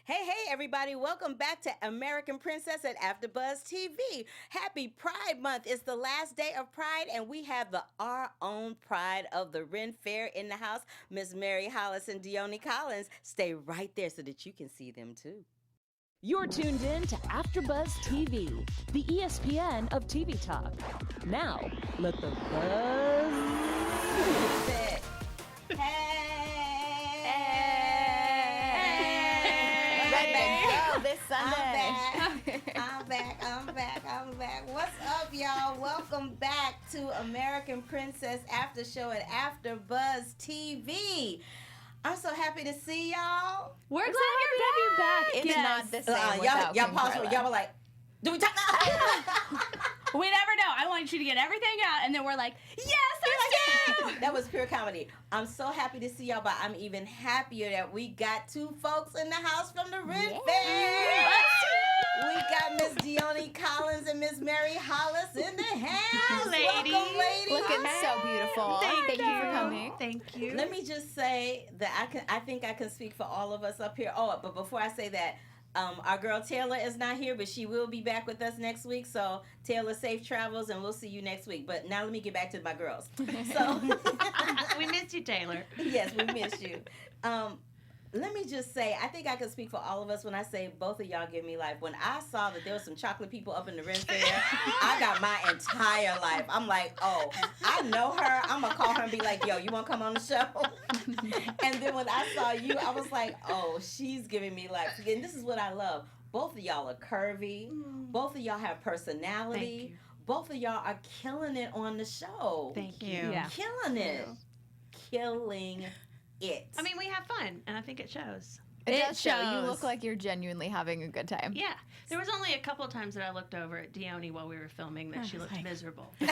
Hey, everybody. Welcome back to American Princess at AfterBuzz TV. Happy Pride Month. It's the last day of Pride, and we have our own Pride of the Ren Fair in the house, Miss Mary Hollis and Dioni Collins. Stay right there so that you can see them, too. You're tuned in to AfterBuzz TV, the ESPN of TV talk. Now, let the buzz. This Sunday. I'm back. What's up, y'all? Welcome back to American Princess After Show at AfterBuzz TV. I'm so happy to see y'all. We're glad you're back. It's Yes. not the same without y'all King paused. Carla. Y'all were like, do we talk now? We never know. I want you to get everything out, and then we're like, yes, let's do. That was pure comedy. I'm so happy to see y'all, but I'm even happier that we got two folks in the house from the Ren Fair. We got Miss Dioni Collins and Miss Mary Hollis in the house. Ladies. Welcome, ladies. Looking so beautiful. Thank you for coming. Thank you. Let me just say that I think I can speak for all of us up here. Oh, but before I say that, our girl Taylor is not here, but she will be back with us next week. So Taylor, safe travels, and we'll see you next week. But now let me get back to my girls. So We missed you, Taylor. yes, we missed you. Let me just say, I think I can speak for all of us when I say both of y'all give me life. When I saw that there was some chocolate people up in the Ren Fair, I got my entire life. I'm like, oh, I know her. I'm going to call her and be like, yo, you want to come on the show? And then when I saw you, I was like, oh, she's giving me life. And this is what I love. Both of y'all are curvy. Both of y'all have personality. Thank you. Both of y'all are killing it on the show. Thank you. Yeah. Killing it. Killing it. I mean, we have fun, and I think it shows. It does show. You shows. look like you're genuinely having a good time. Yeah. There was only a couple of times that I looked over at Dioni while we were filming that she looked miserable. It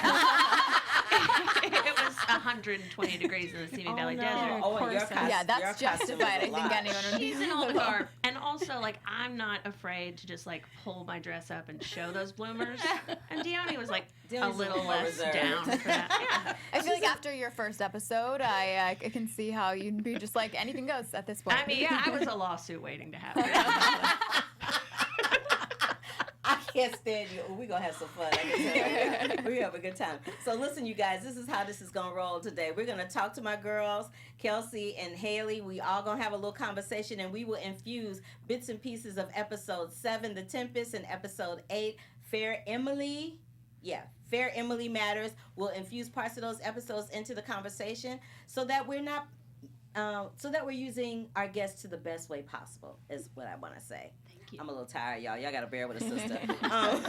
was 120 degrees in the Simi Valley Desert. Oh, and your costume, Yeah, that's your costume justified. I was a think lot. anyone would She's in all the garb. And also, like, I'm not afraid to just, like, pull my dress up and show those bloomers. And Dioni was, like, Dion's a little more less reserved. down for that. I feel like after your first episode, I can see how you'd be just like, anything goes at this point. I mean, I was a lawsuit waiting to happen. I can't stand you. We're going to have some fun. I can tell you. We have a good time. So listen, you guys, this is how this is going to roll today. We're going to talk to my girls, Kelsey and Haley. We all going to have a little conversation, and we will infuse bits and pieces of episode 7, The Tempest, and episode 8, Fairemily. Yeah, Fairemily Matters. We'll infuse parts of those episodes into the conversation so that we're not so that we're using our guests to the best way possible, is what I want to say. Thank you. I'm a little tired, y'all. Y'all got to bear with a sister. I'm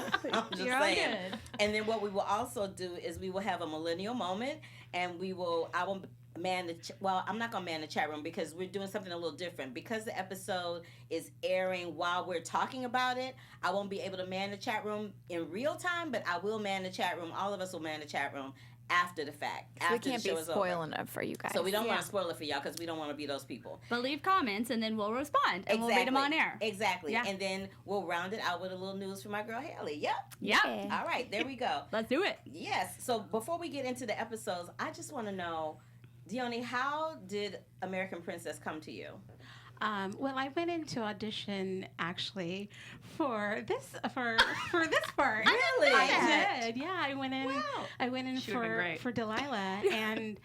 just You're all saying. good. And then what we will also do is we will have a millennial moment, and I will man I'm not going to man the chat room because we're doing something a little different. Because the episode is airing while we're talking about it, I won't be able to man the chat room in real time, but I will man the chat room. All of us will man the chat room after the fact. we After can't the show be is over. spoiling it for you guys. So we don't want to spoil it for y'all because we don't want to be those people. But leave comments and then we'll respond and we'll read them on air. Exactly. Yeah. And then we'll round it out with a little news from my girl Haley. Yep. Yeah. All right, there we go. Let's do it. Yes. So before we get into the episodes, I just want to know, Dioni, how did American Princess come to you? Well, I went into audition actually for this part. Really? I did. Yeah, I went in. Wow. I went in She would've been great. for Delilah, and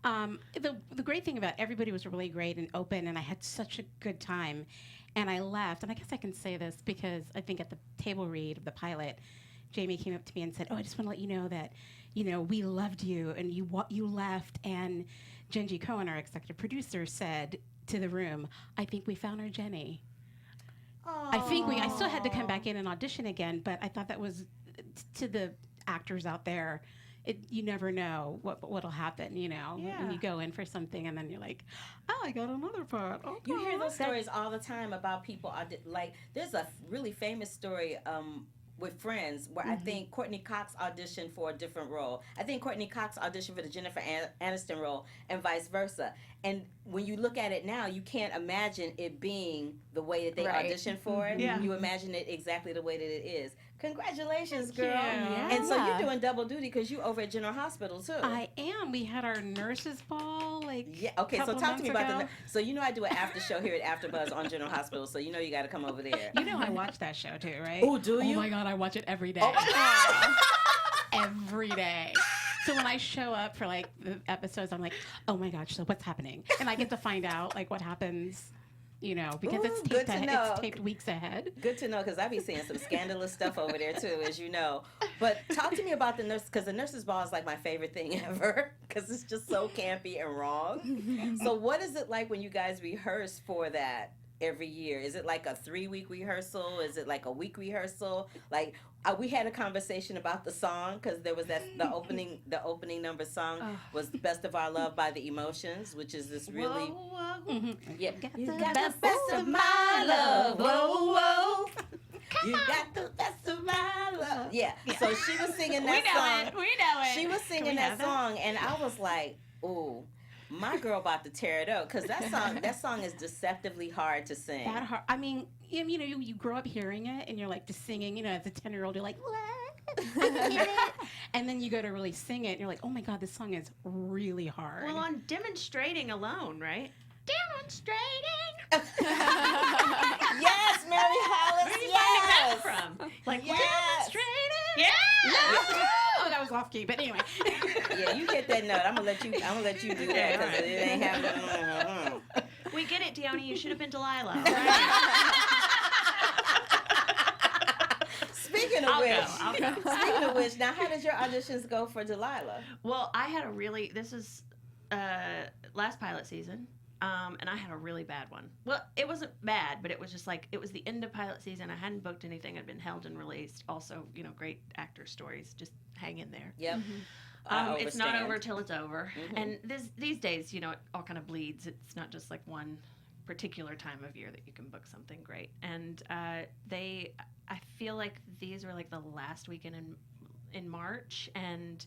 the great thing about everybody was really great and open, and I had such a good time. And I left, and I guess I can say this because I think at the table read of the pilot, Jamie came up to me and said, "Oh, I just want to let you know that, we loved you, and you left." And Genji Cohen, our executive producer, said to the room, "I think we found our Jenny." I still had to come back in and audition again, but I thought that was to the actors out there. You never know what'll happen, when you go in for something and then you're like, "Oh, I got another part." Okay. You hear those stories all the time about people. Like, there's a really famous story with Friends where I think Courtney Cox auditioned for a different role. I think Courtney Cox auditioned for the Jennifer Aniston role and vice versa. And when you look at it now, you can't imagine it being the way that they auditioned for it. Yeah. You imagine it exactly the way that it is. Congratulations, girl. Yeah. And so you're doing double duty because you over at General Hospital, too. I am. We had our nurses ball like Yeah. Okay. So couple talk to me months about ago. the. So you know I do an after show here at AfterBuzz on General Hospital. So you know you got to come over there. You know I watch that show too, right? Oh, do you? Oh my God, I watch it every day. Oh my God. Every day. So when I show up for like the episodes, I'm like, oh my gosh, so what's happening? And I get to find out like what happens, you know, because Ooh, good to know. it's taped weeks ahead. Good to know, because I be seeing some scandalous stuff over there too, as you know. But talk to me about the nurse, because the nurse's ball is like my favorite thing ever, because it's just so campy and wrong. So what is it like when you guys rehearse for that every year? Is it like a 3-week rehearsal? Is it like a week rehearsal? Like we had a conversation about the song, because there was the opening number song was "Best of Our Love" by the Emotions, which is this really yeah. You got the best of my love, whoa whoa. You got the best of my love. Yeah. So she was singing that song. We know it. She was singing that song, and I was like, ooh. My girl about to tear it up, because that song is deceptively hard to sing. That hard. I mean, you know, you grow up hearing it, and you're like just singing. You know, as a 10-year-old, you're like, what? I can hear it. And then you go to really sing it, and you're like, oh my God, this song is really hard. Well, on demonstrating alone, right? Demonstrating. Yes, Mary Hollis. Where are you Yes. finding that from? Like Yes. demonstrating. Yeah. Oh, that was off key. But anyway. Yeah, you hit that note. I'm gonna let you do that, because it ain't happening. We get it, Dioni. You should have been Delilah. Speaking of I'll which, go. speaking of which, now how did your auditions go for Delilah? Well, I had this is last pilot season, and I had a really bad one. Well, it wasn't bad, but it was just like, it was the end of pilot season. I hadn't booked anything. I'd been held and released. Also, you know, great actor stories. Just hang in there. Yep. It's not over till it's over. Mm-hmm. And these days, you know, it all kind of bleeds. It's not just like one particular time of year that you can book something great. And I feel like these were like the last weekend in March. And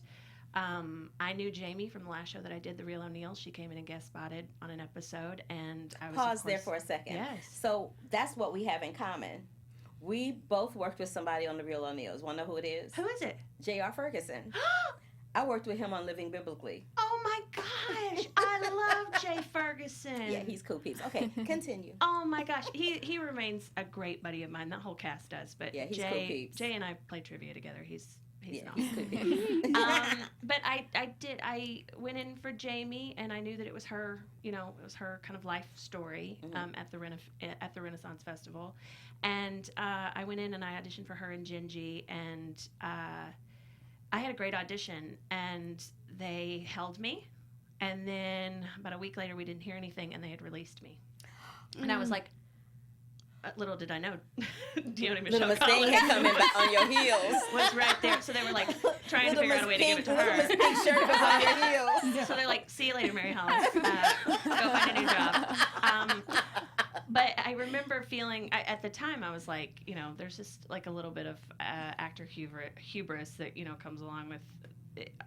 I knew Jamie from the last show that I did, The Real O'Neill. She came in and guest spotted on an episode. And I was, Pause there for a second. Yes. So that's what we have in common. We both worked with somebody on The Real O'Neills. Want to know who it is? Who is it? J.R. Ferguson. I worked with him on Living Biblically. Oh my gosh, I love Jay Ferguson. Yeah, he's cool peeps. Okay, continue. Oh my gosh, he remains a great buddy of mine. That whole cast does, but Yeah, he's Jay, cool peeps. Jay and I play trivia together. He's Yeah, awesome. he's cool peeps. But I went in for Jamie, and I knew that it was her. You know, it was her kind of life story at the Renaissance Festival, and I went in and I auditioned for her and Gingy, and I had a great audition, and they held me, and then about a week later we didn't hear anything, and they had released me, and I was like, little did I know, Dioni Little Michelle Miss Thing Collins had come in back on your heels. was right there. So they were like trying to figure out a way to give it to Little Miss her. Pink shirt was on your heels. So they're like, "See you later, Mary Hollis. Go find a new job." But I remember feeling at the time I was like, you know, there's just like a little bit of actor hubris that, you know, comes along with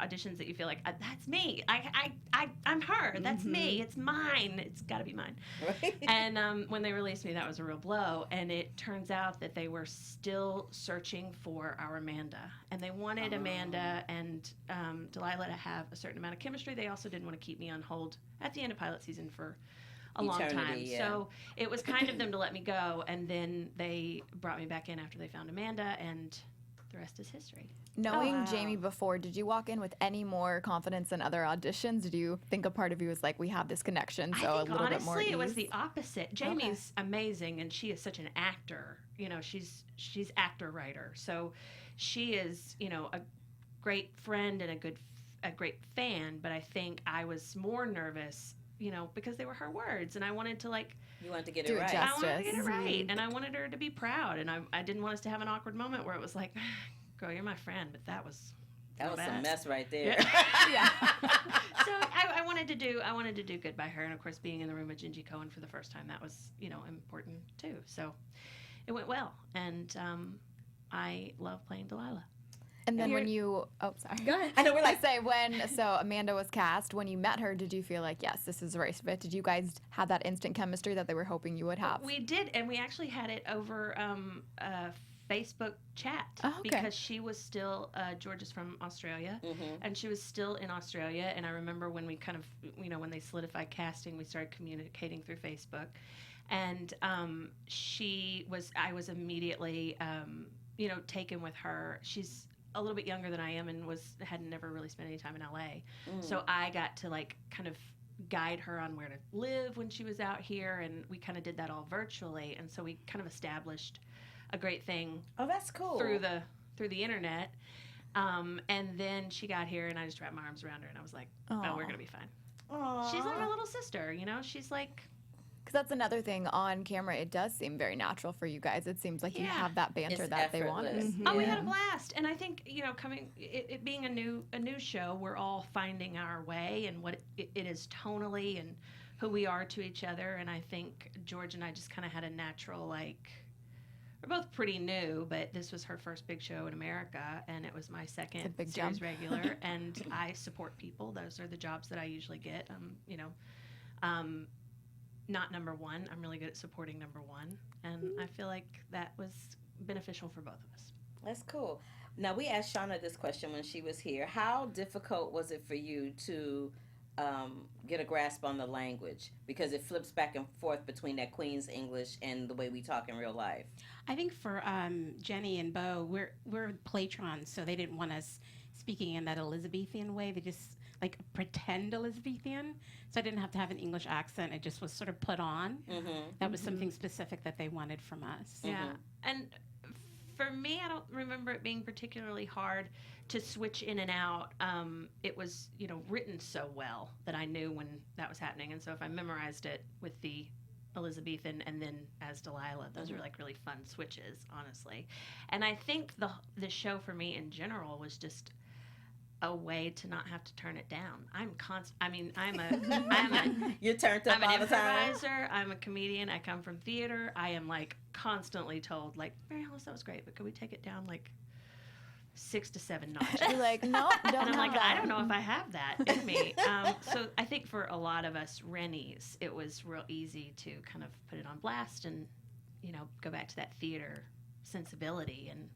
auditions that you feel like, that's me. I'm her. That's me. It's mine. It's got to be mine. Right. And when they released me, that was a real blow. And it turns out that they were still searching for our Amanda. And they wanted Amanda and Delilah to have a certain amount of chemistry. They also didn't want to keep me on hold at the end of pilot season for a long time. Yeah. So it was kind of them to let me go. And then they brought me back in after they found Amanda. And the rest is history. Knowing Jamie before, did you walk in with any more confidence than other auditions? Did you think a part of you was like, we have this connection, so I think, a little bit more honestly, ease? it was the opposite. Jamie's amazing, and she is such an actor. You know, she's actor writer, so she is, you know, a great friend and a great fan. But I think I was more nervous, you know, because they were her words, and I wanted to like. You wanted to get Do it it right. justice. I wanted to get it right, and I wanted her to be proud, and I didn't want us to have an awkward moment where it was like, girl, you're my friend, but that was some mess right there. Yeah. So I wanted to do good by her, and of course, being in the room with Gingy Cohen for the first time, that was, you know, important too. So it went well, and I love playing Delilah. And then when you, sorry. Go ahead. I know we're like, so Amanda was cast, when you met her, did you feel like, yes, this is a race fit? Did you guys have that instant chemistry that they were hoping you would have? We did, and we actually had it over Facebook chat because she was still George is from Australia, and she was still in Australia. And I remember when we kind of, when they solidified casting, we started communicating through Facebook, and I was immediately taken with her. She's a little bit younger than I am and had never really spent any time in LA, so I got to like kind of guide her on where to live when she was out here, and we kind of did that all virtually, and so we kind of established a great thing. Oh, that's cool. Through the internet, and then she got here, and I just wrapped my arms around her, and I was like, "Oh, we're gonna be fine." Aww. She's like my little sister, She's like. Because that's another thing on camera. It does seem very natural for you guys. It seems like you have that banter it's that they wanted. effortless. Oh, we had a blast, and I think it being a new show, we're all finding our way and what it is tonally and who we are to each other. And I think George and I just kind of had a natural we're both pretty new, but this was her first big show in America, and it was my second series regular. And I support people; those are the jobs that I usually get. Not number one. I'm really good at supporting number one, and I feel like that was beneficial for both of us. That's cool. Now, we asked Shauna this question when she was here. How difficult was it for you to get a grasp on the language? Because it flips back and forth between that Queen's English and the way we talk in real life. I think for Jenny and Bo, we're Platrons, so they didn't want us speaking in that Elizabethan way. They just pretend Elizabethan, so I didn't have to have an English accent. It just was sort of put on. That was something specific that they wanted from us. Yeah, and for me, I don't remember it being particularly hard to switch in and out. It was written so well that I knew when that was happening, and so if I memorized it with the Elizabethan and then as Delilah, those were like really fun switches, honestly. And I think the show for me in general was just a way to not have to turn it down. You're turned up all the time. I'm an improviser. I'm a comedian. I come from theater. I am constantly told Mary Hollis, that was great, but could we take it down 6 to 7 notches? You're like, no, don't. And I'm I don't know if I have that in me. So I think for a lot of us Rennies, it was real easy to kind of put it on blast and go back to that theater sensibility, and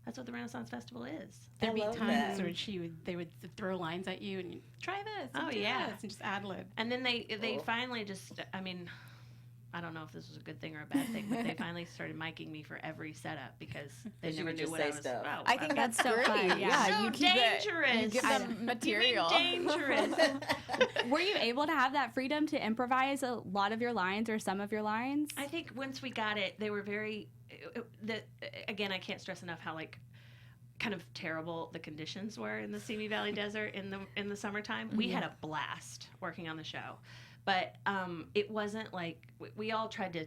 that's what the Renaissance Festival is. There'd be times where they would throw lines at you and you'd, try this. And do this, and just ad lib. And then they finally just, I don't know if this was a good thing or a bad thing, but they finally started micing me for every setup because they never knew what I was about. I think that's so fun. Yeah, so you keep dangerous. You give them material. Dangerous. Were you able to have that freedom to improvise a lot of your lines or some of your lines? I think once we got it, they were very. Again, I can't stress enough how kind of terrible the conditions were in the Simi Valley Desert in the summertime. We had a blast working on the show, but it wasn't we all tried to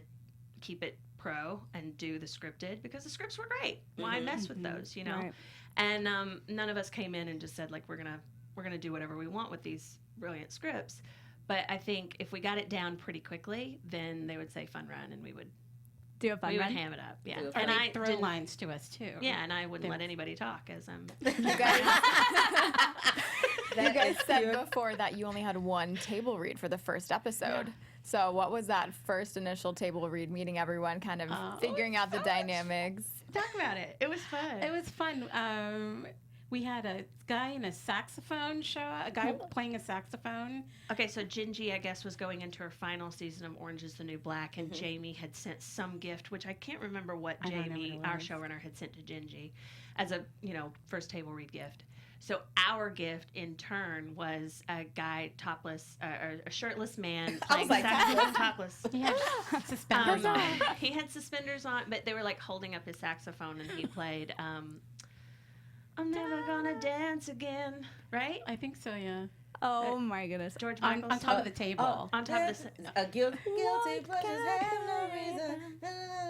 keep it pro and do the scripted because the scripts were great. Why mess with those, Right. And none of us came in and just said we're gonna do whatever we want with these brilliant scripts. But I think if we got it down pretty quickly, then they would say fun run, and we would. Do a fun we run? would ham it up, yeah. And I throw lines to us too. Yeah, and I wouldn't let anybody talk as I'm. You guys said before that you only had one table read for the first episode. Yeah. So what was that first initial table read, meeting everyone, kind of figuring out the dynamics? Talk about it. It was fun. It was fun. We had a guy in a saxophone show, a guy playing a saxophone. Okay, so Gingy, I guess, was going into her final season of Orange is the New Black, and Jamie had sent some gift, which I can't remember what Jamie, our showrunner, had sent to Gingy as a, first table read gift. So our gift, in turn, was a guy topless, or a shirtless man playing saxophone topless. He had suspenders on. He had suspenders on, but they were holding up his saxophone, and he played... I'm never gonna dance again, right? I think so, yeah. Oh my goodness. George Michael's on top of the table. On top of the a guilty pleasures have no reason.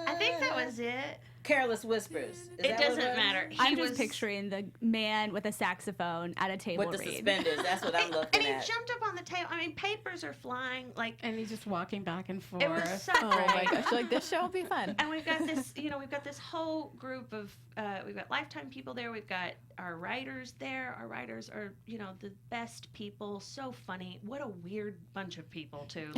I think that was it. Careless Whispers. It doesn't matter. I'm just picturing the man with a saxophone at a table with the read. suspenders. That's what I'm looking and at. he jumped up on the table. papers are flying and he's just walking back and forth. It was so Oh my gosh! This show will be fun. And we've got this, we've got this whole group of, we've got Lifetime people there. We've got our writers there. Our writers are, the best people. So funny. What a weird bunch of people too.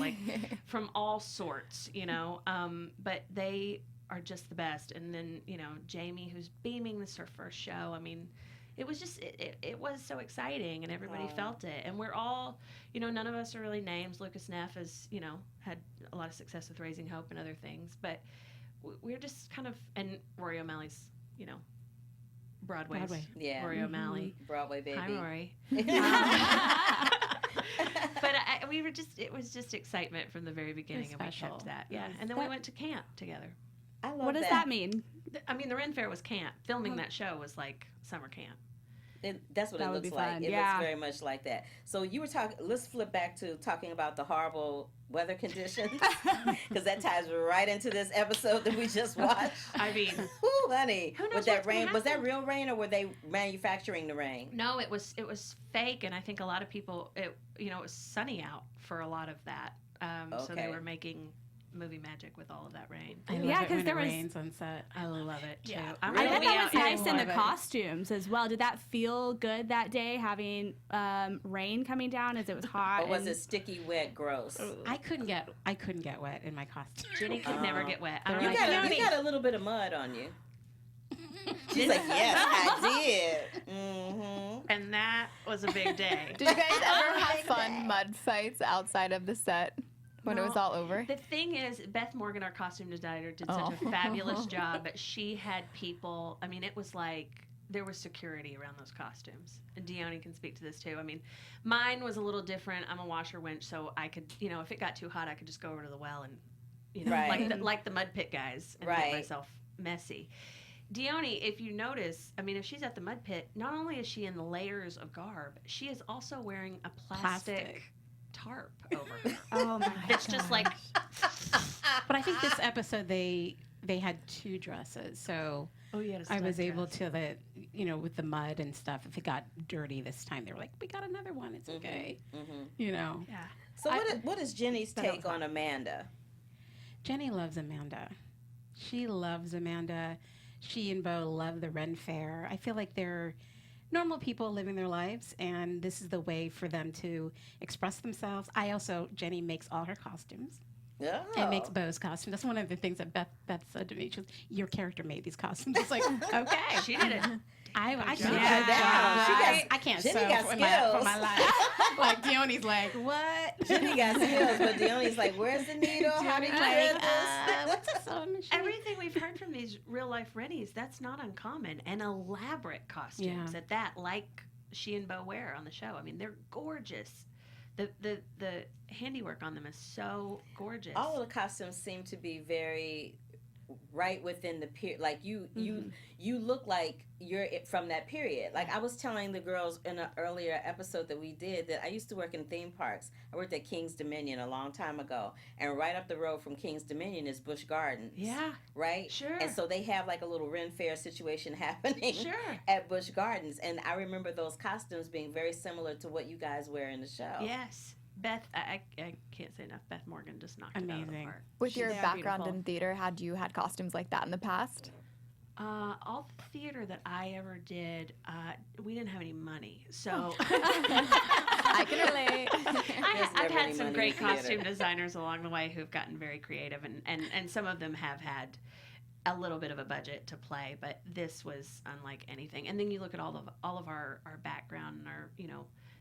From all sorts. But they are just the best. And then, Jamie, who's beaming, this is her first show. I mean, it was just, it was so exciting, and everybody felt it. And we're all, none of us are really names. Lucas Neff has, had a lot of success with Raising Hope and other things. But we're just kind of, and Rory O'Malley's, Broadway. Rory O'Malley. Broadway baby. Hi, Rory. But it was just excitement from the very beginning, and we kept that. Yeah. And then we went to camp together. I love What does that mean? I mean, the Ren Fair was camp. Filming that show was like summer camp. That's what That it would looks be like. fun. It Yeah. looks very much like that. So you were talking. Let's flip back to talking about the horrible weather conditions, because that ties right into this episode that we just watched. I mean, Ooh, honey, who knows with that what's gonna rain, was that happen? real rain or were they manufacturing the rain? no, it was fake, and I think a lot of people, it was sunny out for a lot of that. So they Okay. were making movie magic with all of that rain. I love Yeah, it 'cause when there it was- rains on set. I love it too. Yeah. I'm I gonna bet be that out was in nice in the Florida. costumes as well. Did that feel good that day, having rain coming down as it was hot? Or was and- it sticky, wet, gross? I couldn't get wet in my costume. Jenny could never get wet. I don't You know. got a little bit of mud on you. She's like, yes, I did. Mm-hmm. And that was a big day. Did you guys ever have fun mud fights outside of the set when it was all over? The thing is, Beth Morgan, our costume designer, did such a fabulous job, but she had people, I mean, it was like there was security around those costumes. And Dioni can speak to this too. I mean, mine was a little different. I'm a washer wench, so I could, if it got too hot, I could just go over to the well and, Right. like the mud pit guys, and Right. get myself messy. Dioni, if you notice, I mean, if she's at the mud pit, not only is she in layers of garb, she is also wearing a plastic tarp over her. Oh my It's just like, But I think this episode they had two dresses, so I was able to with the mud and stuff. If it got dirty this time, they were like, "We got another one. It's okay." Mm-hmm. yeah. So what is Jenny's take on Amanda? Jenny loves Amanda. She loves Amanda. She and Bo love the Ren Fair. I feel like they're normal people living their lives, and this is the way for them to express themselves. Jenny makes all her costumes. Oh. And makes Bo's costume. That's one of the things that Beth said to me. She was, your character made these costumes. It's like, okay. She did it. I got can't. it down. She I can't Jenny sew got for skills. my life. Like Dioni's like, what? Jenny got skills, but Dioni's like, where's the needle? How do you Like, thread this? what's a sewing machine? Everything we've heard from these real life Rennies, that's not uncommon. And elaborate costumes at that, like she and Bo wear on the show. I mean, they're gorgeous. The handiwork on them is so gorgeous. All of the costumes seem to be very right within the period. Like you look like you're from that period. Like I was telling the girls in an earlier episode that we did that I used to work in theme parks. I worked at King's Dominion a long time ago, and right up the road from King's Dominion is Busch Gardens. Yeah. Right? Sure. And so they have like a little Ren Fair situation happening Sure. at Busch Gardens. And I remember those costumes being very similar to what you guys wear in the show. Yes. Beth, I can't say enough. Beth Morgan just knocked it out of the Amazing. park. With your They're background beautiful. in theater, had you had costumes like that in the past? All the theater that I ever did, we didn't have any money, so I can relate. There's I've never had any some money great in theater. costume designers along the way who've gotten very creative, and some of them have had a little bit of a budget to play, but this was unlike anything. And then you look at all of our background and our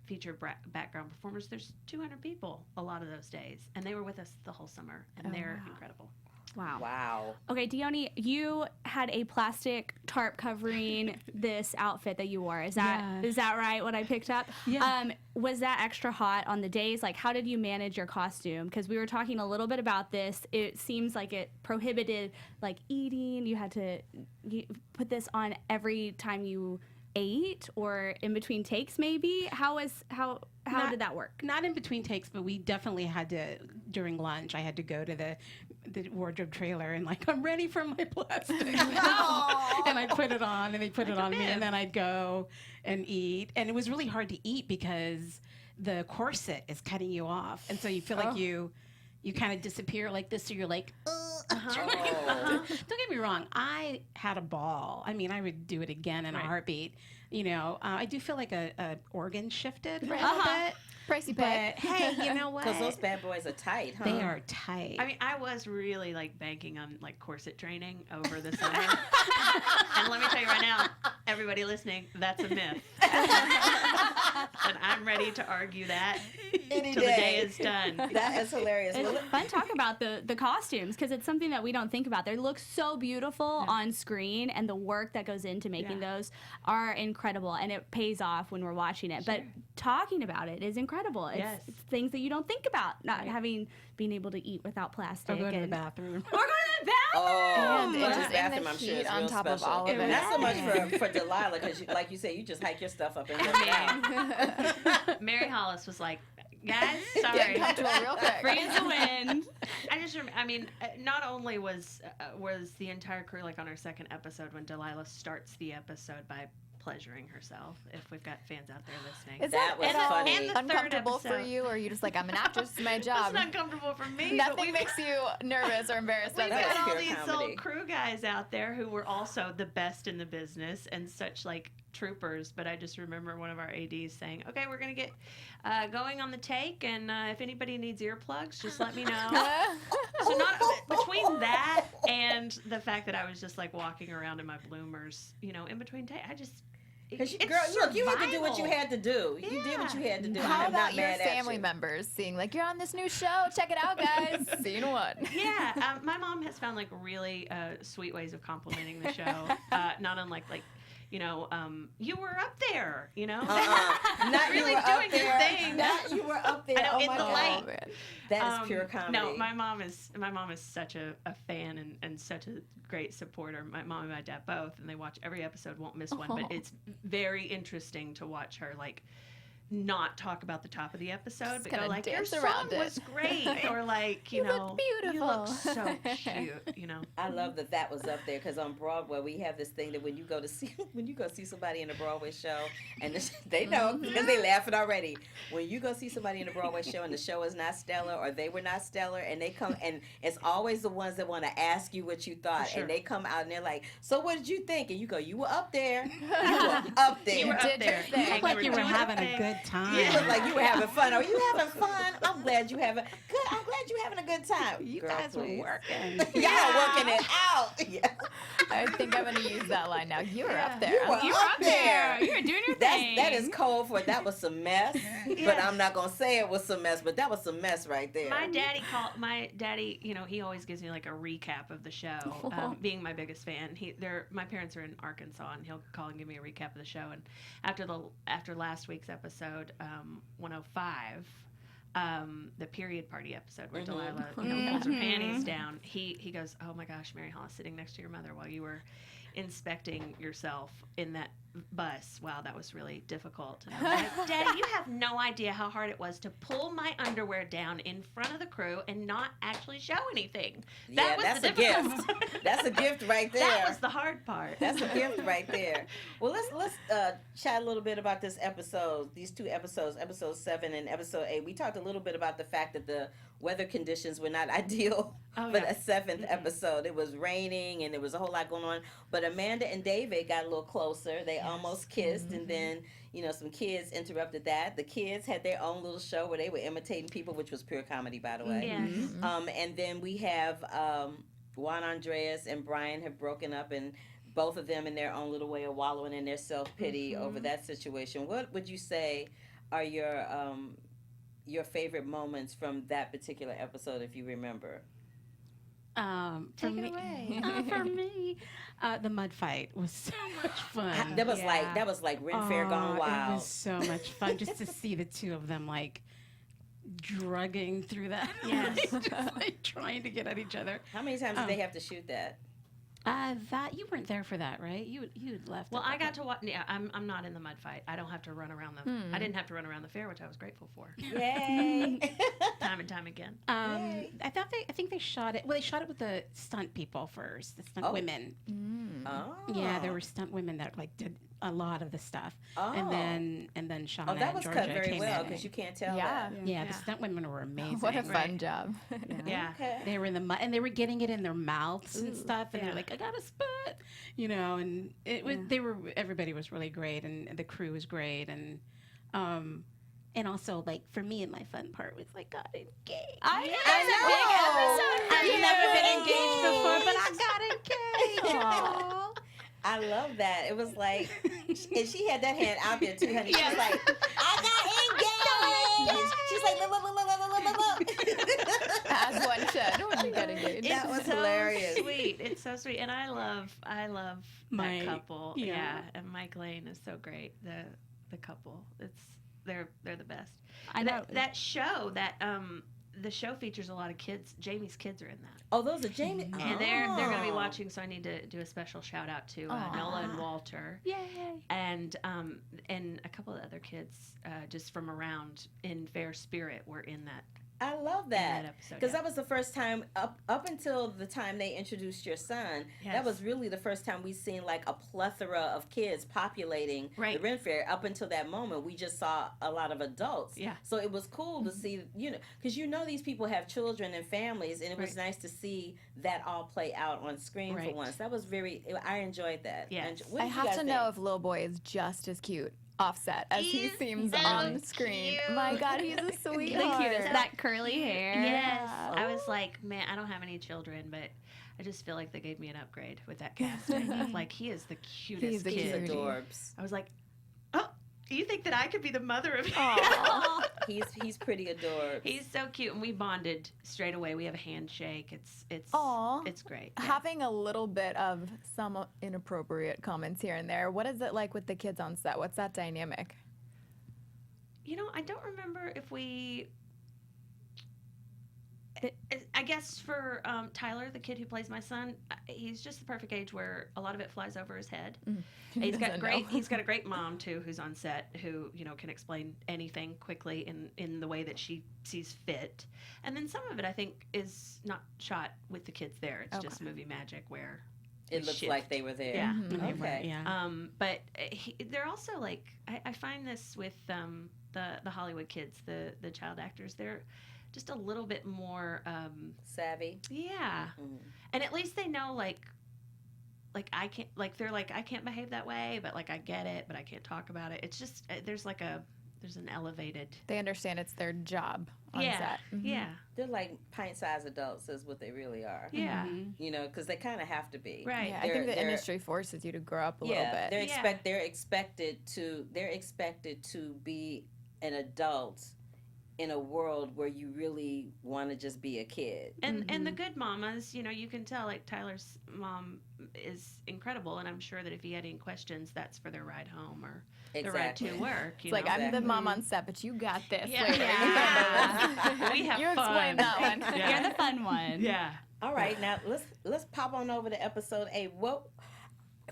featured background performers. There's 200 people a lot of those days, and they were with us the whole summer, and they're incredible. Wow. Wow. Okay, Dioni, you had a plastic tarp covering this outfit that you wore. Is that right? What I picked up? Yeah. Was that extra hot on the days? Like, how did you manage your costume? Because we were talking a little bit about this. It seems like it prohibited like eating. You had to put this on every time you ate or in between takes, maybe. How did that work? Not in between takes, but we definitely had to, during lunch, I had to go to the wardrobe trailer and like, I'm ready for my plastic. And I put it on and they put it on me, and then I'd go and eat. And it was really hard to eat because the corset is cutting you off. And so you feel like you kind of disappear like this, so you're like, Don't get me wrong, I had a ball. I mean, I would do it again in a heartbeat. I do feel like a organ shifted a little bit. Pricey But pay. hey, you know what? Because those bad boys are tight, huh? They are tight. I mean, I was really like banking on like corset training over the summer. And let me tell you right now, everybody listening, that's a myth. And I'm ready to argue that Any till the day. day is done. That is hilarious. It's Well, fun to talk about the costumes because it's something that we don't think about. They look so beautiful on screen, and the work that goes into making those are incredible, and it pays off when we're watching it. But talking about it is incredible. It's things that you don't think about, not being able to eat without plastic. I'll go to the and- bathroom. Or go to the bathroom. Oh, And Angie's the bathroom, I'm sure, heat is on real top of special. all of it. Not so much for Delilah, because like you say, you just hike your stuff up and get it out. Mary Hollis was like, guys, Get sorry. comfortable real quick. Freeze the wind. I mean, not only was the entire crew like on our second episode when Delilah starts the episode by pleasuring herself, if we've got fans out there listening. Is That was at all funny. And the third uncomfortable for episode. you, or are you just like, I'm an actress, it's my job? It's uncomfortable for me. but Nothing we've makes you nervous or embarrassed. We've does That it? was got all pure these comedy. old crew guys out there who were also the best in the business and such like troopers. But I just remember one of our ADs saying, "Okay, we're gonna get going on the take, and if anybody needs earplugs, just let me know." So not between that and the fact that I was just like walking around in my bloomers, in between take, I just. Because, It's girl, look, you had to do what you survival. had to do. You did what you had to do. How I'm not about your mad at family you. members seeing like you're on this new show? Check it out, guys. Scene one. Yeah, my mom has found like really sweet ways of complimenting the show. Not unlike you were up there, Not really you were doing up your there. thing. Not you were up there. I know, oh in my the God. light. Oh, man. That is pure comedy. No, my mom is such a fan and such a great supporter. My mom and my dad both, and they watch every episode, won't miss one. But it's very interesting to watch her like not talk about the top of the episode, Just but go kinda like, your dance song around it." was great, or like, You look you look beautiful. so cute, I love that was up there because on Broadway we have this thing that when you go see somebody in a Broadway show and they know because they laughing already. When you go see somebody in a Broadway show and the show is not stellar or they were not stellar and they come and it's always the ones that want to ask you what you thought Sure. and they come out and they're like, so what did you think? And you go, you were up there. You were up there. You were You up did there. your thing. You look like you were doing your having a thing. good time. You look like you were having fun. Are you having fun? I'm glad you having good. I'm glad you having a good time. You Girl, guys were please. working. Y'all working it out. Yeah. I think I'm gonna use that line now. You were up there. You were You were up there. You were doing your thing. That is cold for that was some mess. But I'm not gonna say it was some mess, but that was some mess right there. My daddy, he always gives me like a recap of the show. Being my biggest fan, my parents are in Arkansas, and he'll call and give me a recap of the show. And after last week's episode, 105, the period party episode where Delilah pulls her panties down, he goes, "Oh my gosh, Mary Hollis sitting next to your mother while you were inspecting yourself in that bus. Wow, that was really difficult." And I was like, "Daddy, you have no idea how hard it was to pull my underwear down in front of the crew and not actually show anything. That was that's the a difficult gift. part. That's a gift right there. That was the hard part." That's a gift right there. Well, let's chat a little bit about this episode. These two episodes, episode 7 and episode 8. We talked a little bit about the fact that the weather conditions were not ideal for the 7th episode. It was raining and there was a whole lot going on. But Amanda and David got a little closer. They almost kissed, and then some kids interrupted that. The kids had their own little show where they were imitating people, which was pure comedy, by the way. Yes. And then we have Juan Andreas and Brian have broken up, and both of them in their own little way of wallowing in their self-pity over that situation. What would you say are your favorite moments from that particular episode, if you remember? For me, the mud fight was so much fun. That was like Ren Fair gone wild. It was so much fun just to see the two of them like drugging through that. Yes. just like trying to get at each other. How many times did they have to shoot that? That you weren't there for that, right? You had left. Well, at I that got point. to watch. Yeah, I'm not in the mud fight. I don't have to run around I didn't have to run around the fair, which I was grateful for. Yay! Time and time again. I think they shot it. Well, they shot it with the stunt people first, the stunt women. Oh. Yeah, there were stunt women that like did a lot of the stuff, Oh. and then Shauna Oh, that was and Georgia cut very came well in. because you can't tell Yeah. that. Yeah, the Yeah. stunt women were amazing. What a fun Right. job. Yeah. Okay. They were in the mud, and they were getting it in their mouths and stuff, and Yeah. they're like, "I got a spit," and it was everybody was really great, and the crew was great, and And also, like, for me, my fun part was, like, got engaged. I I've never been engaged before, but I got engaged. Aw. I love that. It was like, and she had that hand out there too, honey. She was like, I got engaged. She's like, look. As one should when you get engaged. That was so hilarious. Sweet. It's so sweet, and I love My- that couple. yeah. Yeah, and Mike Lane is so great. The couple. They're the best. I know. That show the show features a lot of kids. Jamie's kids are in that. Oh, those are Jamie. And they're going to be Oh. watching, so I need to do a special shout out to Nola and Walter, Yay. and a couple of other kids just from around in Fair Spirit were in that. I love that that episode, because yeah. that was the first time up until the time they introduced your son. Yes. That was really the first time we seen like a plethora of kids populating Right. the Ren Fair. Up until that moment, we just saw a lot of adults. Yeah. So it was cool to see, because these people have children and families, and it was Right. nice to see that all play out on screen for Right. once. That was I enjoyed that. Yes. What I did you have guys to know if Lil Boy is just as cute offset as he He's seems so on screen. cute. My God, he's a The sweetheart. cutest. That curly hair. Yes. Oh. I was like, man, I don't have any children, but I just feel like they gave me an upgrade with that casting. Like, he is the cutest He's the He's kid. cutie. adorbs. I was like, oh, you think that I could be the mother of Aw. He's pretty adorbs. He's so cute, and we bonded straight away. We have a handshake. It's Aw. it's great. Yeah. Having a little bit of some inappropriate comments here and there. What is it like with the kids on set? What's that dynamic? I don't remember if we. I guess for Tyler, the kid who plays my son, he's just the perfect age where a lot of it flies over his head. He's got doesn't know. He's got a great mom too, who's on set, who can explain anything quickly in the way that she sees fit. And then some of it, I think, is not shot with the kids there. It's just movie magic where It we looks shift. like they were there. Yeah. And they were, Okay. yeah. But they're also like I find this with the Hollywood kids, the child actors. They're just a little bit more Savvy. yeah, and at least they know like I can't they're like I can't behave that way, but like I get it, but I can't talk about it. It's just there's an elevated They understand it's their job on yeah set. Mhm. yeah They're like pint-sized adults is what they really are. yeah Because they kind of have to be. right Yeah, I think the They're- industry forces you to grow up a little Yeah, bit. they're expected to be an adult in a world where you really want to just be a kid. and the good mamas, you can tell like Tyler's mom is incredible, and I'm sure that if he had any questions, that's for their ride home or their ride Exactly. to work. It's like, I'm the mom on set, but you got this. Yeah. later. Yeah. We have You fun. explain that one. Yeah. You're the fun one. Yeah. All right, now let's pop on over to episode 8. What,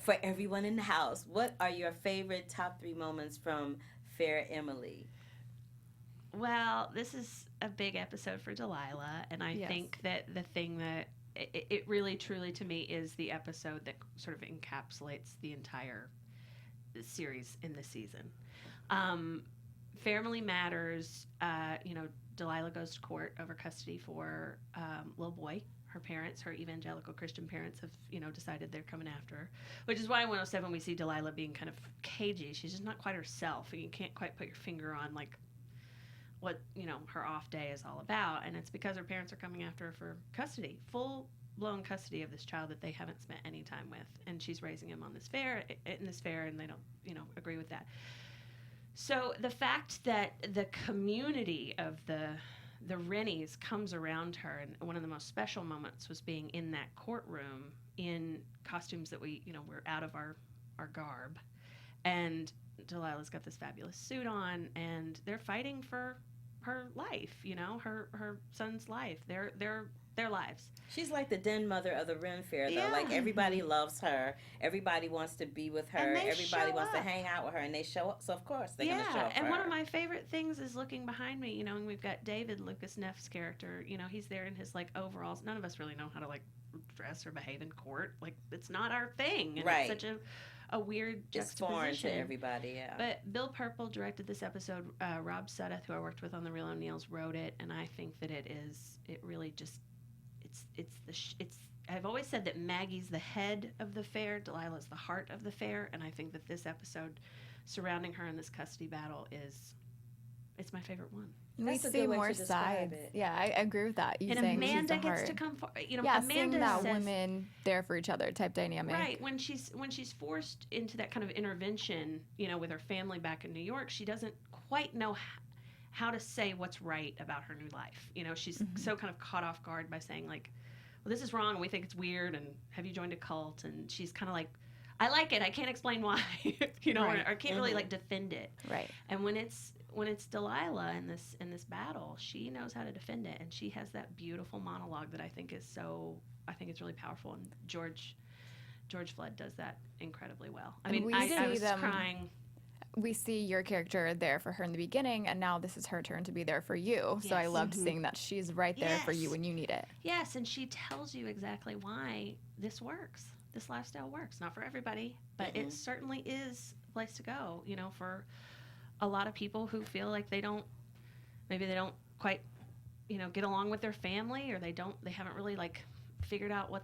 for everyone in the house, what are your favorite top 3 moments from Fairemily? Well, this is a big episode for Delilah, and I Yes. think that the thing that it really truly to me is the episode that sort of encapsulates the entire series in this season. Fairemily matters. Delilah goes to court over custody for little boy. Her parents, her evangelical Christian parents, have decided they're coming after her, which is why in 107 we see Delilah being kind of cagey. She's just not quite herself, and you can't quite put your finger on like what her off day is all about, and it's because her parents are coming after her for custody, full-blown custody of this child that they haven't spent any time with, and she's raising him on this fair, and they don't agree with that. So the fact that the community of the Rennies comes around her, and one of the most special moments was being in that courtroom in costumes that we're out of our garb, and Delilah's got this fabulous suit on, and they're fighting for her life, her son's life, their lives. She's like the den mother of the Ren Fair, though. Yeah. Like, everybody loves her. Everybody wants to be with her. And they Everybody show wants to up. hang out with her, and they show up. So, of course, they're going to show up and for one her. of my favorite things is looking behind me, and we've got David, Lucas Neff's character, he's there in his, like, overalls. None of us really know how to, like, dress or behave in court. Like, it's not our thing. And Right. It's such a weird It's juxtaposition. foreign to everybody, yeah. But Bill Purple directed this episode. Rob Suddeth, who I worked with on The Real O'Neills, wrote it, and I think that it really just, I've always said that Maggie's the head of the fair, Delilah's the heart of the fair, and I think that this episode surrounding her in this custody battle is it's my favorite one. We That's a see good way more to describe sides. it. Yeah, I agree with that. You And saying she's Amanda the gets heart. to come forward. You know, Yeah, Amanda seeing that says, women there for each other type dynamic. right, when she's forced into that kind of intervention, you know, with her family back in New York, she doesn't quite know how to say what's right about her new life. You know, she's so kind of caught off guard by saying like, well, this is wrong and we think it's weird and have you joined a cult? And she's kind of like, I like it, I can't explain why, you know, Right. or can't really like defend it. Right. And when it's Delilah in this battle, she knows how to defend it, and she has that beautiful monologue that I think it's really powerful. And George Flood does that incredibly well. I And mean, we I see was them- crying. We see your character there for her in the beginning, and now this is her turn to be there for you. So I Yes. loved seeing that she's right there for you Yes. when you need it. Yes, and she tells you exactly why this works. This lifestyle works. Not for everybody, but it certainly is a place to go, you know, for a lot of people who feel like they don't quite, you know, get along with their family, or they haven't really like figured out what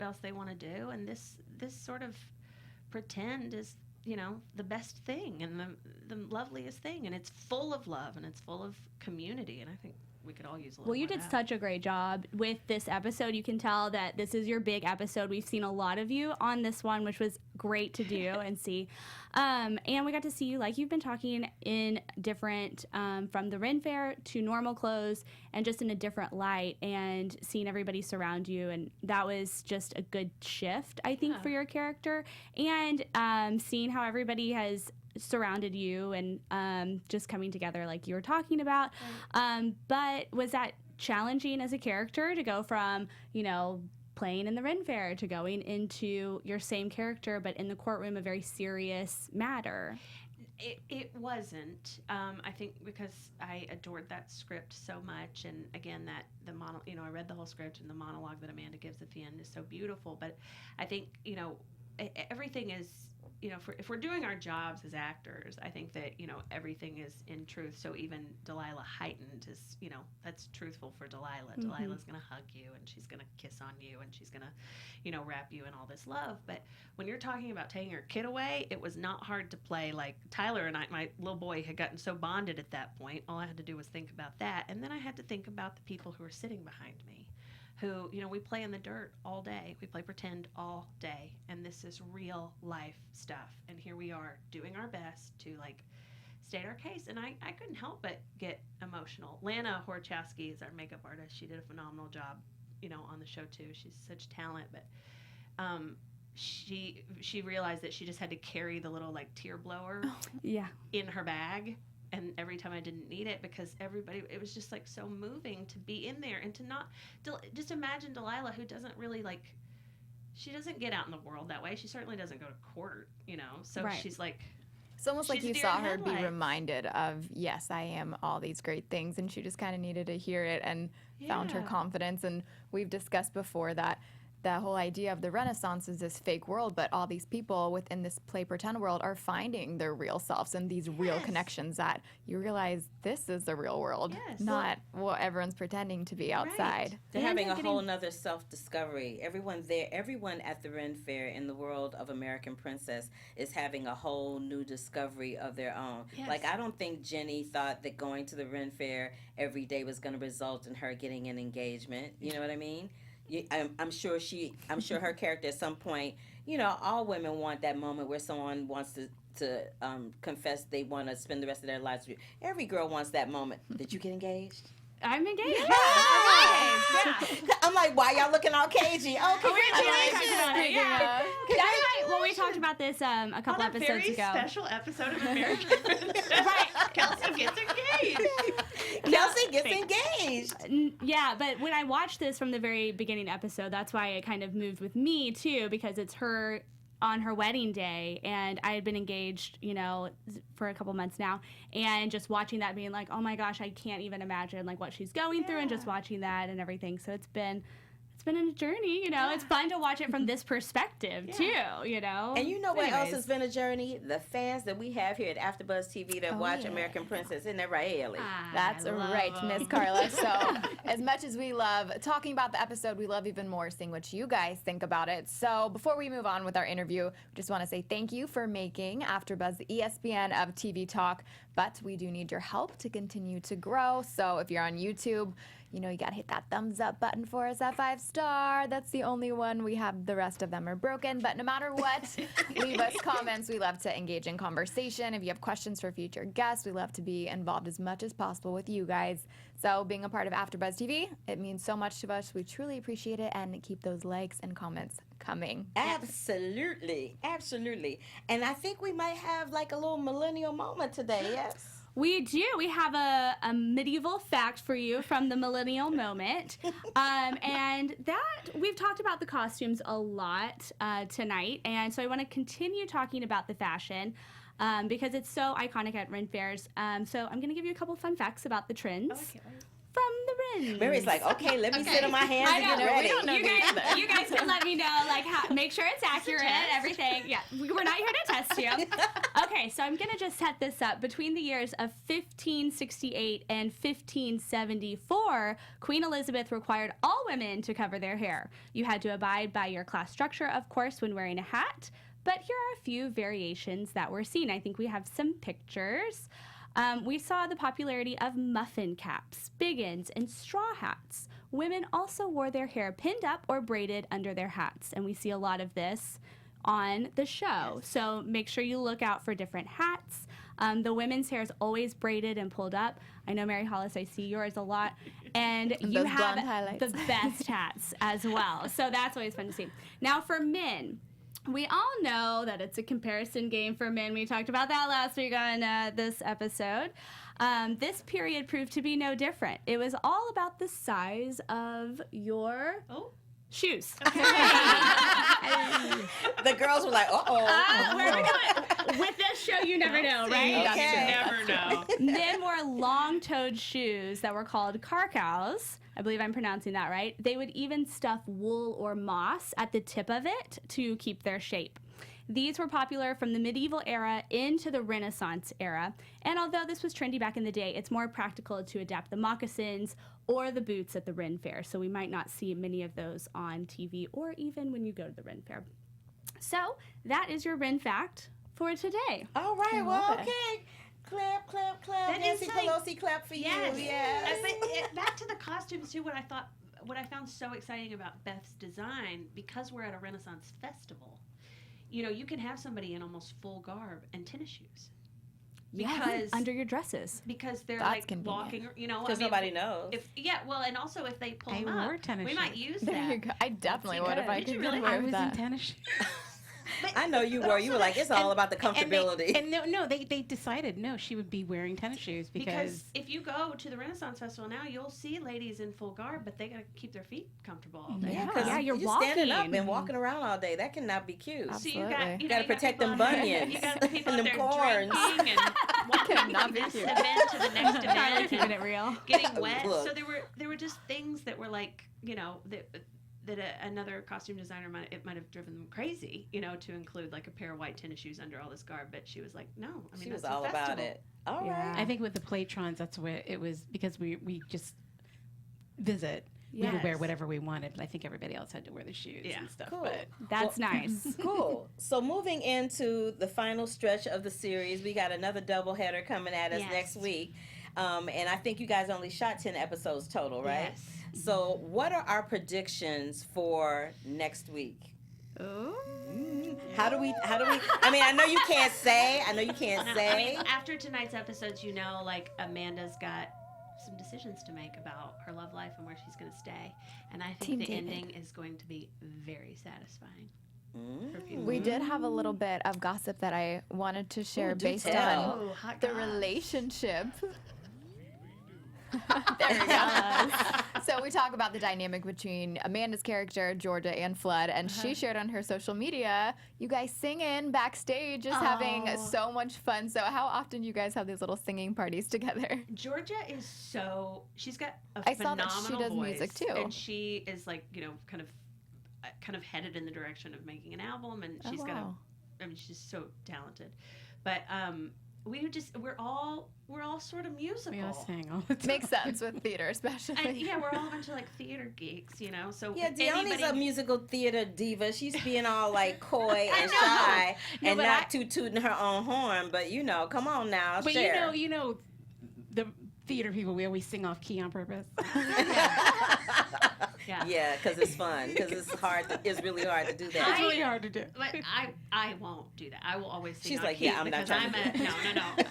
else they want to do. And this sort of pretend is, you know, the best thing and the loveliest thing, and it's full of love and it's full of community, and I think we could all use a little Well, you more did of that. such a great job with this episode. You can tell that this is your big episode. We've seen a lot of you on this one, which was great to do and see. And we got to see you, like you've been talking, in different, from the Ren Fair to normal clothes, and just in a different light, and seeing everybody surround you. And that was just a good shift, I think, for your character. And seeing how everybody has surrounded you and just coming together like you were talking about. But was that challenging as a character to go from, you know, playing in the Ren Fair to going into your same character but in the courtroom, a very serious matter? It wasn't. I think because I adored that script so much, and again, I read the whole script, and the monologue that Amanda gives at the end is so beautiful. But I think, you know, everything is, you know, if we're doing our jobs as actors, I think that, you know, everything is in truth. So even Delilah heightened is, you know, that's truthful for Delilah. Delilah's going to hug you, and she's going to kiss on you, and she's going to, you know, wrap you in all this love. But when you're talking about taking your kid away, it was not hard to play. Like Tyler and I, my little boy had gotten so bonded at that point. All I had to do was think about that. And then I had to think about the people who were sitting behind me, who, you know, we play in the dirt all day. We play pretend all day. And this is real life stuff. And here we are doing our best to, like, state our case. And I couldn't help but get emotional. Lana Horchowski is our makeup artist. She did a phenomenal job, you know, on the show, too. She's such talent. But she realized that she just had to carry the little, like, tear blower in her bag. And every time I didn't need it, because it was just like so moving to be in there and to not, just imagine Delilah, who doesn't really like, she doesn't get out in the world that way. She certainly doesn't go to court, you know, so she's like. It's almost like she's you deer saw in her be headlights. reminded of, yes, I am all these great things, and she just kind of needed to hear it and found her Yeah. confidence. And we've discussed before that the whole idea of the Renaissance is this fake world, but all these people within this play pretend world are finding their real selves and these real connections that you realize this is the real world, Yes. not what everyone's pretending to be outside. They're And having they're a whole nother self-discovery. Everyone at the Ren Fair in the world of American Princess is having a whole new discovery of their own. Yes. Like, I don't think Jenny thought that going to the Ren Fair every day was going to result in her getting an engagement. You know what I mean? I'm sure her character at some point, you know, all women want that moment where someone wants to confess they want to spend the rest of their lives with you. Every girl wants that moment. Did you get engaged? I'm engaged. I'm like, why y'all looking all cagey? Oh, That's why when we talked about this a couple On a episodes very ago. special episode of American Princess. Kelsey gets engaged. Kelsey gets engaged. Yeah, but when I watched this from the very beginning episode, that's why it kind of moved with me too, because it's her on her wedding day, and I had been engaged, you know, for a couple months now, and just watching that, being like, oh my gosh, I can't even imagine like what she's going through, and just watching that and everything. So it's been it's been a journey, It's fun to watch it from this perspective too, And you know what else has been a journey? The fans that we have here at AfterBuzz TV that watch American Princess. Isn't that right, Haley? That's right, Miss Carla. So as much as we love talking about the episode, we love even more seeing what you guys think about it. So before we move on with our interview, we just want to say thank you for making AfterBuzz the ESPN of TV talk. But we do need your help to continue to grow. So if you're on YouTube, you got to hit that thumbs up button for us at 5-star. That's the only one we have. The rest of them are broken. But no matter what, leave us comments. We love to engage in conversation. If you have questions for future guests, we love to be involved as much as possible with you guys. So being a part of AfterBuzz TV, it means so much to us. We truly appreciate it, and keep those likes and comments coming. Absolutely. Absolutely. And I think we might have like a little millennial moment today, yes? We do. We have a medieval fact for you from the Millennial moment. And that, we've talked about the costumes a lot tonight. And so I want to continue talking about the fashion because it's so iconic at Ren fairs. So I'm going to give you a couple fun facts about the trends. From the Ren. Mary's like, okay, let me sit on my hands and get ready. We don't know you guys can let me know, make sure it's accurate, everything. Yeah, we're not here to test you. Okay, so I'm going to just set this up. Between the years of 1568 and 1574, Queen Elizabeth required all women to cover their hair. You had to abide by your class structure, of course, when wearing a hat. But here are a few variations that were seen. I think we have some pictures. We saw the popularity of muffin caps, biggins, and straw hats. Women also wore their hair pinned up or braided under their hats, and we see a lot of this on the show. Yes. So make sure you look out for different hats. The women's hair is always braided and pulled up. I know, Mary Hollis, I see yours a lot. And you have the best hats as well. So that's always fun to see. Now for men, we all know that it's a comparison game for men. We talked about that last week on this episode. This period proved to be no different. It was all about the size of your shoes. Okay. The girls were like, uh-oh. Where are we going? With this show, you never know, right? Okay. You never know. Men wore long-toed shoes that were called carcows. I believe I'm pronouncing that right. They would even stuff wool or moss at the tip of it to keep their shape. These were popular from the medieval era into the Renaissance era. And although this was trendy back in the day, it's more practical to adapt the moccasins or the boots at the Ren Fair. So we might not see many of those on TV or even when you go to the Ren Fair. So that is your Ren fact for today. All right, well, okay. Clap, clap, clap. That Nancy is like, Pelosi, clap for yes. you. Yes. But back to the costumes too. What I found so exciting about Beth's design, because we're at a Renaissance festival, you can have somebody in almost full garb and tennis shoes. Because under your dresses. Because they're That's like walking, Because nobody knows. And also if they pull I them wore up, tennis we shoes. might use There you that. go. I definitely would if I could get I away with was that. in tennis shoes. I know you were. You were like, it's all about the comfortability. They decided no, she would be wearing tennis shoes because if you go to the Renaissance Festival now, you'll see ladies in full garb, but they gotta keep their feet comfortable all day. Yeah, you're standing up walking. and walking around all day. That cannot be cute. Absolutely. So You gotta protect them bunions. You got people and out them there corns. drinking and walking from this event to the next event, Keeping it real. getting wet. Look. So there were just things that were like, that another costume designer might have driven them crazy, to include like a pair of white tennis shoes under all this garb. But she was like, no, she was all about it. All right. I think with the Platrons, that's where it was, because we just visit. We would wear whatever we wanted, but I think everybody else had to wear the shoes and stuff. Cool. But That's nice. Cool. So moving into the final stretch of the series, we got another doubleheader coming at us next week. And I think you guys only shot 10 episodes total, right? Yes. So what are our predictions for next week? Ooh. How do we I mean, I know you can't say. After tonight's episodes, like Amanda's got some decisions to make about her love life and where she's going to stay. And I think the ending is going to be very satisfying. For people. We did have a little bit of gossip that I wanted to share based tell. on Hot the goss. relationship. There we go. So we talk about the dynamic between Amanda's character, Georgia, and Flood, and she shared on her social media, you guys singing backstage, just having so much fun. So how often do you guys have these little singing parties together? Georgia is she's got a I saw phenomenal that she does voice, music too. and she is like, kind of headed in the direction of making an album, and she's she's so talented. But we're all sort of musical. We all sing all the time. Makes sense with theater, especially. And we're all a bunch of like theater geeks, So Yeah, Dioni's a musical theater diva. She's being all like coy and shy and not too tooting her own horn. But come on now, But share. you know, the theater people, we always sing off key on purpose. Yeah, because it's fun. Because it's really hard to do that. It's really hard to do. But I won't do that. I will always sing She's on like, key I'm not because trying to do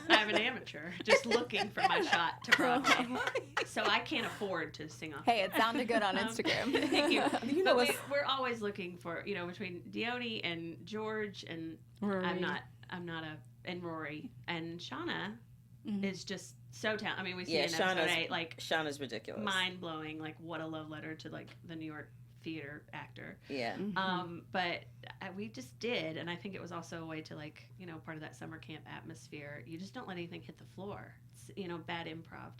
I'm an amateur, just looking for my shot to Broadway. So I can't afford to sing off. Hey, it sounded good on Instagram. Thank you. You know But we're always looking for, between Dioni and George and Rory. and Rory and Shauna is just so talented. I mean, we see in Shauna's, episode 8, like Shauna's ridiculous. mind blowing, like what a love letter to like the New York theater actor. Yeah. But we just did, and I think it was also a way to like, part of that summer camp atmosphere. You just don't let anything hit the floor. It's, bad improv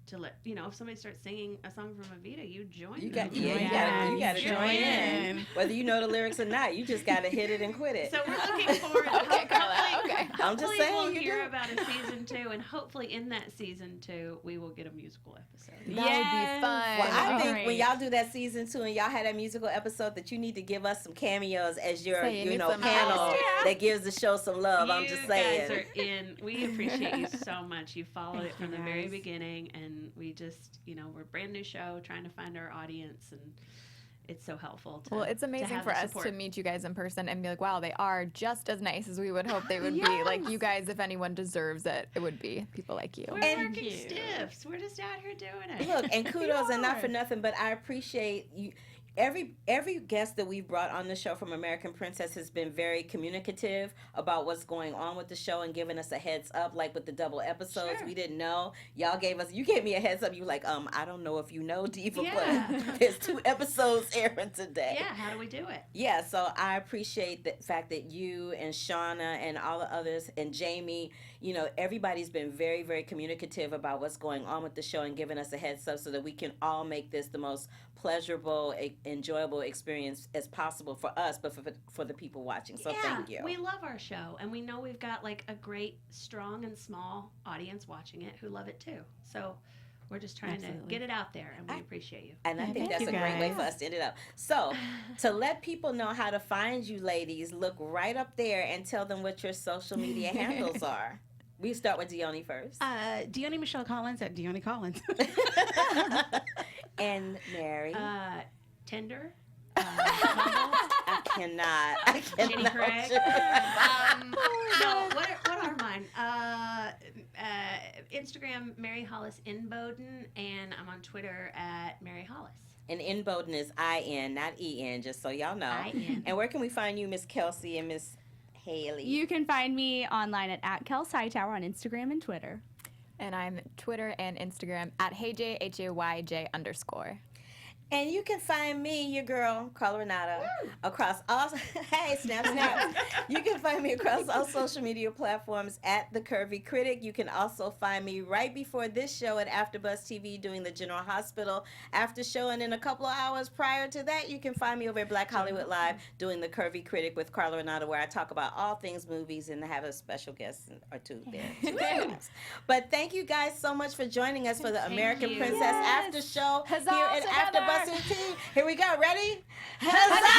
to let, if somebody starts singing a song from Evita, you join You them. got to join in. Whether you know the lyrics or not, you just got to hit it and quit it. So we're looking forward. Okay, Carla. Okay. I'm just Hopefully saying. we'll you hear do. about a season 2, and hopefully in that season 2 we will get a musical episode. That would be fun. Well, I think Great. when y'all do that season 2 and y'all had that musical episode, that you need to give us some cameos as your, Say you need some panel help. that gives the show some love. I'm just saying. You guys are in. We appreciate you so much. You followed it from the very beginning, and we just, we're a brand new show trying to find our audience, and it's so helpful. Well, it's amazing for us to meet you guys in person and be like, wow, they are just as nice as we would hope they would be. Like, you guys, if anyone deserves it, it would be people like you. We're working stiffs. We're just out here doing it. Look, and kudos, and not for nothing, but I appreciate you. Every guest that we've brought on the show from American Princess has been very communicative about what's going on with the show and giving us a heads up. Like with the double episodes, we didn't know. You gave me a heads up. You were like, I don't know if you know, Diva, but there's 2 episodes airing today. Yeah, how do we do it? Yeah, so I appreciate the fact that you and Shauna and all the others and Jamie, everybody's been very, very communicative about what's going on with the show and giving us a heads up so that we can all make this the most pleasurable, enjoyable experience as possible for us, but for the people watching. So thank you. We love our show, and we know we've got like a great, strong and small audience watching it who love it too. So we're just trying to get it out there, and we appreciate you. And I think that's a great way for us to end it up. So, to let people know how to find you ladies, look right up there and tell them what your social media handles are. We start with Dioni first. Dioni Michelle Collins at Dioni Collins. And Mary. Tinder. I cannot. Jenny Craig. No, what are mine? Instagram, Mary Hollis Inboden, and I'm on Twitter at Mary Hollis. And Inboden is I-N, not E-N, just so y'all know. I-N. And where can we find you, Miss Kelsey and Miss Haley? You can find me online at Kelsey Hightower on Instagram and Twitter. And I'm Twitter and Instagram at HayJ_. And you can find me, your girl, Carla Renata, across all, hey, snap. You can find me across all social media platforms at The Curvy Critic. You can also find me right before this show at AfterBuzz TV doing the General Hospital after show. And in a couple of hours prior to that, you can find me over at Black Hollywood Live doing The Curvy Critic with Carla Renata, where I talk about all things movies and have a special guest or two there. But thank you guys so much for joining us for the American Princess After Show Huzzah here at together. AfterBuzz TV. Here we go. Ready? Huzzah!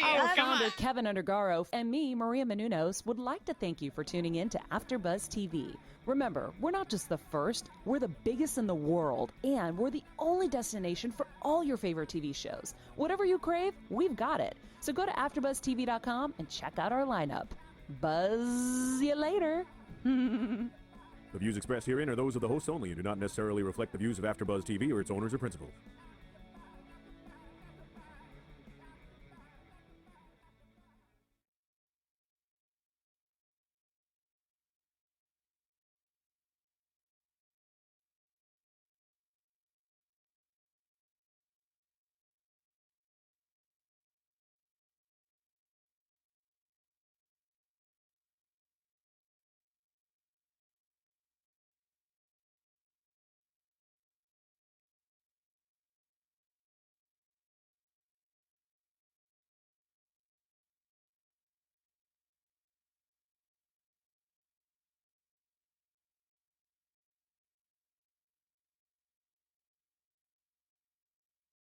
Our founder, Kevin Undergaro, and me, Maria Menounos, would like to thank you for tuning in to AfterBuzz TV. Remember, we're not just the first, we're the biggest in the world, and we're the only destination for all your favorite TV shows. Whatever you crave, we've got it. So go to AfterBuzzTV.com and check out our lineup. Buzz you later. The views expressed herein are those of the hosts only and do not necessarily reflect the views of AfterBuzz TV or its owners or principals.